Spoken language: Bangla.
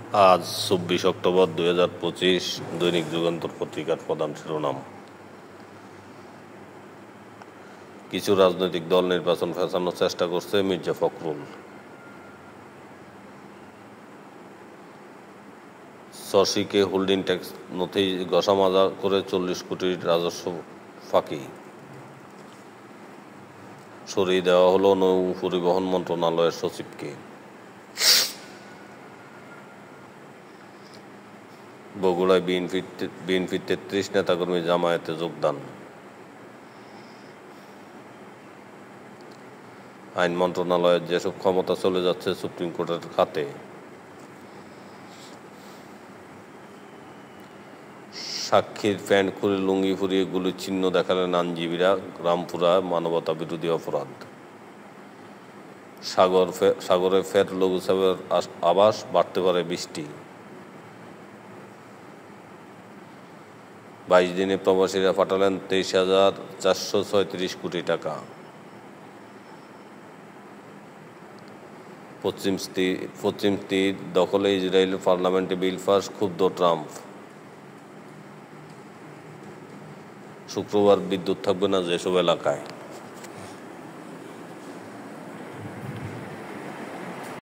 আজ ২৪ অক্টোবর ২০২৫ দৈনিক যুগান্তর পত্রিকার প্রধান শিরোনাম। কিছু রাজনৈতিক দল নির্বাচন ফেঁচানোর চেষ্টা করছে, মির্জা ফখরুল। শশীকে হোল্ডিং ট্যাক্স নথি ঘষামাজা করে ৪০ কোটির রাজস্ব ফাঁকি। সরিয়ে দেওয়া হলো নৌ পরিবহন মন্ত্রণালয়ের সচিবকে। বগুড়ায় বিএনপির ৩৩ নেতাকর্মী জামায়াতে যোগদান। আইন মন্ত্রণালয়ের যেসব ক্ষমতা চলে যাচ্ছে সুপ্রিম কোর্টের হাতে। সাক্ষীর প্যান্ট খুলে লুঙ্গি ফুরিয়ে গুলির চিহ্ন দেখালেন আইনজীবীরা, রামপুরা মানবতা বিরোধী অপরাধ। সাগরে ফের লঘুচাপের আভাস, বাড়তে পারে বৃষ্টি। ২২ দিনে প্রবাসীরা পাঠালেন ২৩,৪৩৬ কোটি টাকা। পশ্চিম তীর দখলে ইসরায়েলের পার্লামেন্টে বিল পাস, ক্ষুব্ধ ট্রাম্প। শুক্রবার বিদ্যুৎ থাকবে না যেসব এলাকায়।